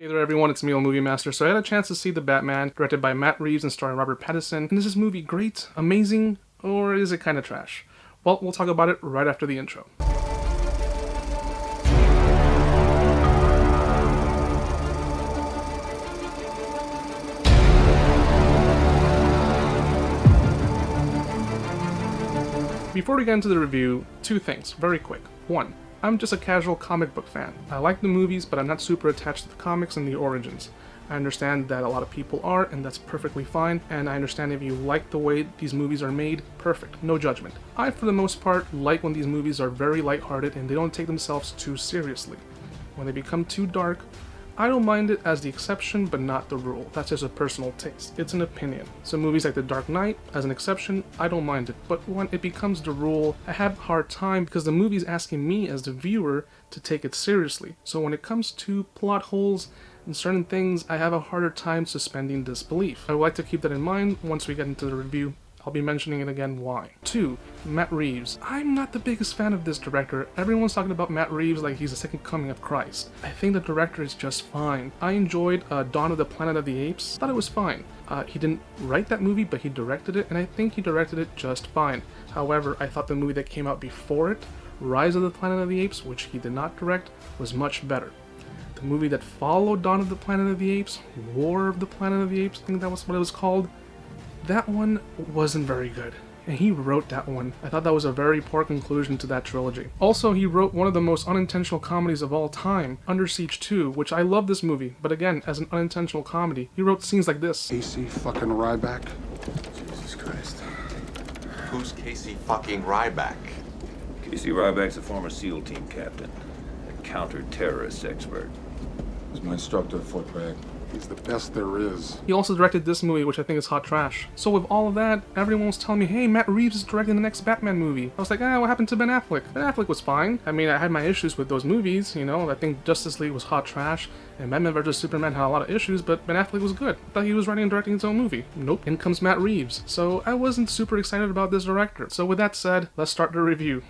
Hey there everyone, it's me, Elmoviemaster. So I had a chance to see The Batman, directed by Matt Reeves and starring Robert Pattinson. And is this movie great, amazing, or is it kind of trash? Well, we'll talk about it right after the intro. Before we get into the review, two things, very quick. One, I'm just a casual comic book fan. I like the movies, but I'm not super attached to the comics and the origins. I understand that a lot of people are, and that's perfectly fine, and I understand if you like the way these movies are made, perfect, no judgment. I, for the most part, like when these movies are very lighthearted and they don't take themselves too seriously. When they become too dark, I don't mind it as the exception, but not the rule. That's just a personal taste. It's an opinion. So movies like The Dark Knight, as an exception, I don't mind it. But when it becomes the rule, I have a hard time because the movie's asking me as the viewer to take it seriously. So when it comes to plot holes and certain things, I have a harder time suspending disbelief. I would like to keep that in mind once we get into the review. I'll be mentioning it again why. 2. Matt Reeves. I'm not the biggest fan of this director. Everyone's talking about Matt Reeves like he's the second coming of Christ. I think the director is just fine. I enjoyed Dawn of the Planet of the Apes. Thought it was fine. He didn't write that movie, but he directed it, and I think he directed it just fine. However, I thought the movie that came out before it, Rise of the Planet of the Apes, which he did not direct, was much better. The movie that followed Dawn of the Planet of the Apes, War of the Planet of the Apes, I think that was what it was called, that one wasn't very good, and he wrote that one. I thought that was a very poor conclusion to that trilogy. Also, he wrote one of the most unintentional comedies of all time, Under Siege 2, which I love this movie, but again, as an unintentional comedy, he wrote scenes like this. Casey fucking Ryback? Jesus Christ. Who's Casey fucking Ryback? Casey Ryback's a former SEAL team captain, a counter-terrorist expert. He's my instructor at Fort Bragg. He's the best there is. He also directed this movie, which I think is hot trash. So with all of that, everyone was telling me, hey, Matt Reeves is directing the next Batman movie. I was like, what happened to Ben Affleck? Ben Affleck was fine. I mean, I had my issues with those movies, you know. I think Justice League was hot trash, and Batman vs. Superman had a lot of issues, but Ben Affleck was good. I thought he was writing and directing his own movie. Nope. In comes Matt Reeves. So I wasn't super excited about this director. So with that said, let's start the review.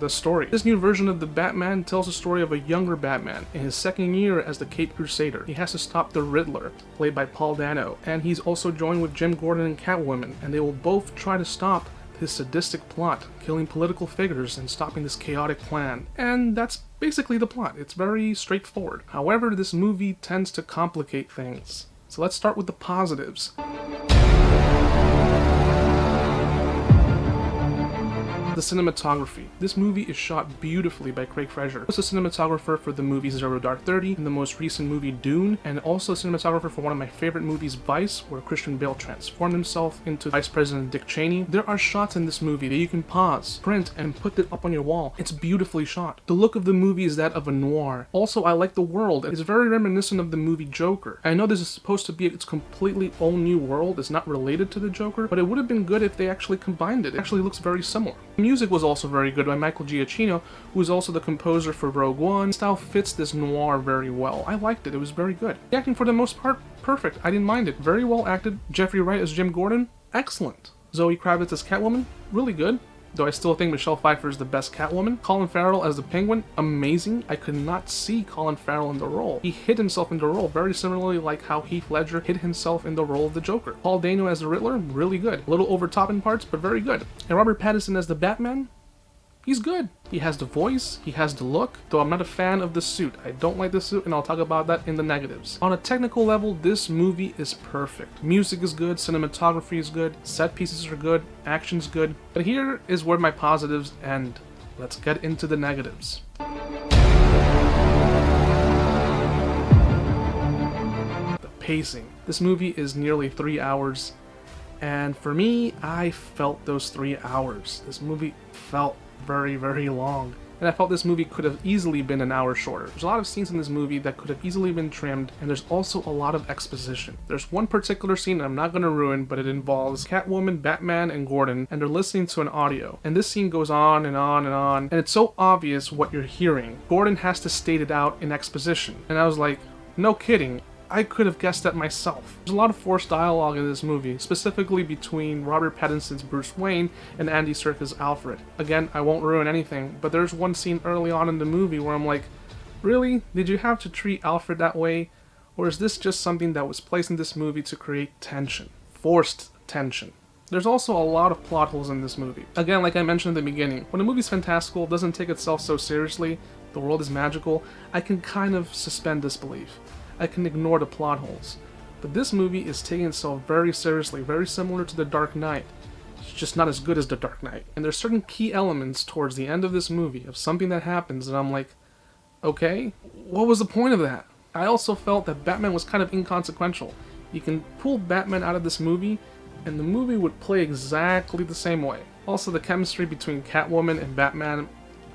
The story. This new version of the Batman tells the story of a younger Batman in his second year as the Caped Crusader. He has to stop the Riddler, played by Paul Dano, and he's also joined with Jim Gordon and Catwoman, and they will both try to stop his sadistic plot, killing political figures and stopping this chaotic plan. And that's basically the plot. It's very straightforward. However, this movie tends to complicate things. So let's start with the positives. The cinematography. This movie is shot beautifully by Craig Fraser. He was the cinematographer for the movie Zero Dark 30 and the most recent movie Dune, and also cinematographer for one of my favorite movies, Vice, where Christian Bale transformed himself into Vice President Dick Cheney. There are shots in this movie that you can pause, print, and put it up on your wall. It's beautifully shot. The look of the movie is that of a noir. Also, I like the world. It's very reminiscent of the movie Joker. I know this is supposed to be its completely own new world. It's not related to the Joker, but it would have been good if they actually combined it. It actually looks very similar. The music was also very good by Michael Giacchino, who is also the composer for Rogue One. The style fits this noir very well. I liked it. It was very good. The acting, for the most part, perfect. I didn't mind it. Very well acted. Jeffrey Wright as Jim Gordon, excellent. Zoe Kravitz as Catwoman, really good. Though I still think Michelle Pfeiffer is the best Catwoman. Colin Farrell as the Penguin, amazing. I could not see Colin Farrell in the role. He hid himself in the role, very similarly like how Heath Ledger hid himself in the role of the Joker. Paul Dano as the Riddler, really good. A little over top in parts, but very good. And Robert Pattinson as the Batman, he's good. He has the voice, he has the look, though I'm not a fan of the suit. I don't like the suit, and I'll talk about that in the negatives. On a technical level, this movie is perfect. Music is good, cinematography is good, set pieces are good, action's good. But here is where my positives end. Let's get into the negatives. The pacing. This movie is nearly 3 hours, and for me, I felt those 3 hours. This movie felt very, very long. And I felt this movie could have easily been an hour shorter. There's a lot of scenes in this movie that could have easily been trimmed, and there's also a lot of exposition. There's one particular scene that I'm not going to ruin, but it involves Catwoman, Batman, and Gordon, and they're listening to an audio. And this scene goes on and on and on, and it's so obvious what you're hearing. Gordon has to state it out in exposition. And I was like, no kidding. I could have guessed that myself. There's a lot of forced dialogue in this movie, specifically between Robert Pattinson's Bruce Wayne and Andy Serkis' Alfred. Again, I won't ruin anything, but there's one scene early on in the movie where I'm like, really? Did you have to treat Alfred that way? Or is this just something that was placed in this movie to create tension? Forced tension. There's also a lot of plot holes in this movie. Again, like I mentioned in the beginning, when a movie's fantastical, doesn't take itself so seriously, the world is magical, I can kind of suspend disbelief. I can ignore the plot holes. But this movie is taking itself very seriously, very similar to The Dark Knight. It's just not as good as The Dark Knight. And there's certain key elements towards the end of this movie of something that happens and I'm like, okay, what was the point of that? I also felt that Batman was kind of inconsequential. You can pull Batman out of this movie and the movie would play exactly the same way. Also, the chemistry between Catwoman and Batman,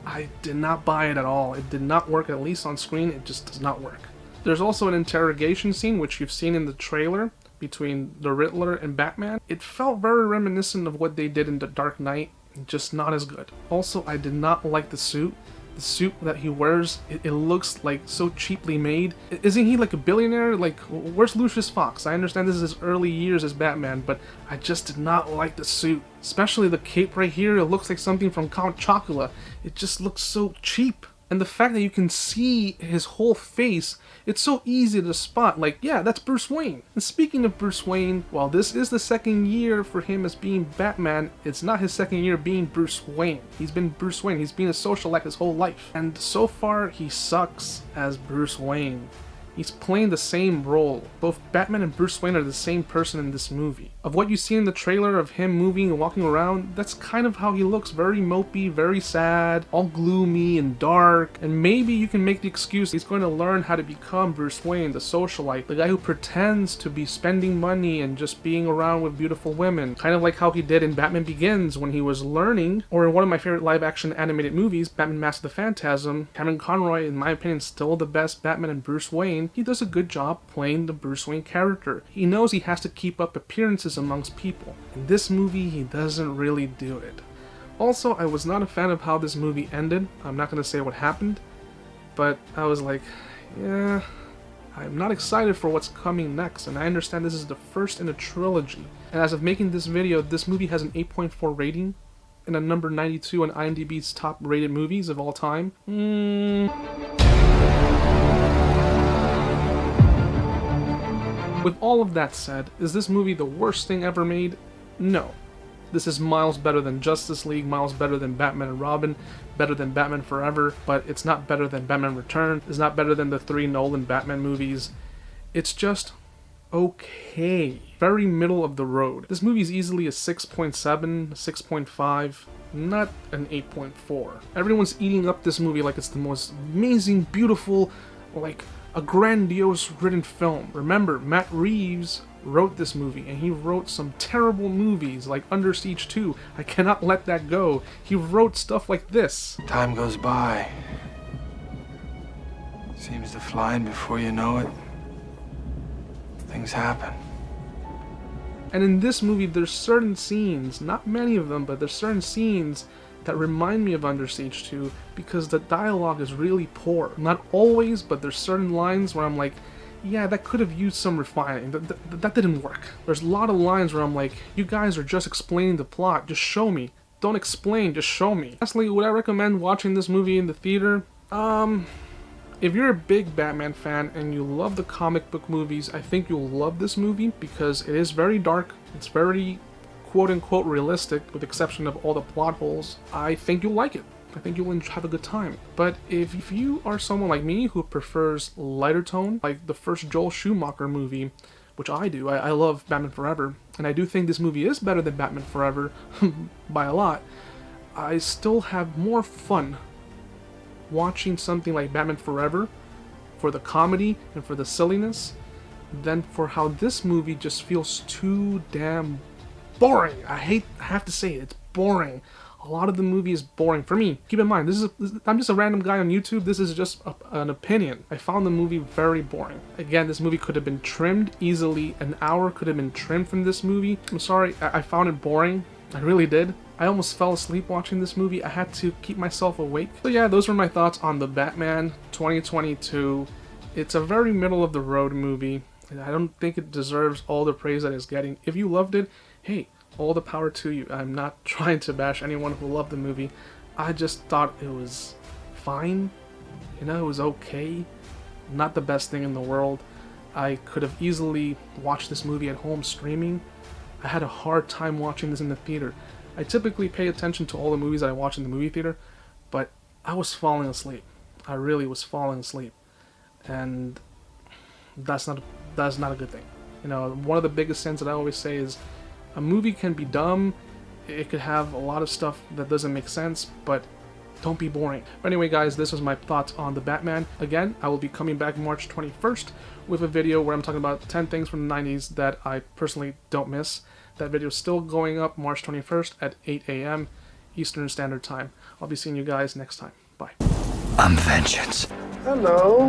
I did not buy it at all. It did not work, at least on screen, it just does not work. There's also an interrogation scene, which you've seen in the trailer, between the Riddler and Batman. It felt very reminiscent of what they did in The Dark Knight, just not as good. Also, I did not like the suit. The suit that he wears, it looks like so cheaply made. Isn't he like a billionaire? Like, where's Lucius Fox? I understand this is his early years as Batman, but I just did not like the suit. Especially the cape right here, it looks like something from Count Chocula. It just looks so cheap. And the fact that you can see his whole face, it's so easy to spot, like, yeah, that's Bruce Wayne. And speaking of Bruce Wayne, while this is the second year for him as being Batman, it's not his second year being Bruce Wayne. He's been Bruce Wayne, he's been a socialite his whole life. And so far, he sucks as Bruce Wayne. He's playing the same role. Both Batman and Bruce Wayne are the same person in this movie. Of what you see in the trailer of him moving and walking around, that's kind of how he looks. Very mopey, very sad, all gloomy and dark. And maybe you can make the excuse he's going to learn how to become Bruce Wayne, the socialite, the guy who pretends to be spending money and just being around with beautiful women. Kind of like how he did in Batman Begins when he was learning, or in one of my favorite live-action animated movies, Batman Mask of the Phantasm. Kevin Conroy, in my opinion, still the best Batman and Bruce Wayne. He does a good job playing the Bruce Wayne character. He knows he has to keep up appearances amongst people. In this movie, he doesn't really do it. Also, I was not a fan of how this movie ended. I'm not going to say what happened, but I was like, yeah, I'm not excited for what's coming next, and I understand this is the first in a trilogy. And as of making this video, this movie has an 8.4 rating, and a number 92 on IMDb's top rated movies of all time. With all of that said, is this movie the worst thing ever made? No. This is miles better than Justice League, miles better than Batman and Robin, better than Batman Forever, but it's not better than Batman Returns, it's not better than the 3 Nolan Batman movies. It's just okay. Very middle of the road. This movie is easily a 6.7, 6.5, not an 8.4. Everyone's eating up this movie like it's the most amazing, beautiful, like a grandiose written film. Remember, Matt Reeves wrote this movie, and he wrote some terrible movies like Under Siege 2. I cannot let that go. He wrote stuff like this. Time goes by. Seems to fly, and before you know it, things happen. And in this movie, there's certain scenes, not many of them, but there's certain scenes that remind me of Under Siege 2 because the dialogue is really poor. Not always, but there's certain lines where I'm like, yeah, that could have used some refining. That didn't work. There's a lot of lines where I'm like, you guys are just explaining the plot. Just show me. Don't explain, just show me. Lastly, would I recommend watching this movie in the theater? If you're a big Batman fan and you love the comic book movies, I think you'll love this movie because it is very dark. It's very quote-unquote realistic, with the exception of all the plot holes. I think you'll like it. I think you'll have a good time. But if you are someone like me who prefers lighter tone, like the first Joel Schumacher movie, which I do, I love Batman Forever, and I do think this movie is better than Batman Forever by a lot, I still have more fun watching something like Batman Forever for the comedy and for the silliness than for how this movie just feels too damn boring. I have to say it, it's boring. A lot of the movie is boring for me. Keep in mind, I'm just a random guy on YouTube. This is just an opinion. I found the movie very boring. Again, this movie could have been trimmed easily. An hour could have been trimmed from this movie. I'm sorry, I found it boring. I really did. I almost fell asleep watching this movie. I had to keep myself awake. So yeah, those were my thoughts on the Batman 2022. It's a very middle of the road movie. I don't think it deserves all the praise that it's getting. If you loved it, hey, all the power to you. I'm not trying to bash anyone who loved the movie. I just thought it was fine. You know, it was okay. Not the best thing in the world. I could have easily watched this movie at home streaming. I had a hard time watching this in the theater. I typically pay attention to all the movies that I watch in the movie theater, but I was falling asleep. I really was falling asleep. And that's not a good thing. You know, one of the biggest sins that I always say is a movie can be dumb, it could have a lot of stuff that doesn't make sense, but don't be boring. But anyway, guys, this was my thoughts on The Batman. Again, I will be coming back March 21st with a video where I'm talking about 10 things from the 90s that I personally don't miss. That video is still going up March 21st at 8 a.m. Eastern Standard Time. I'll be seeing you guys next time. Bye. I'm vengeance. Hello.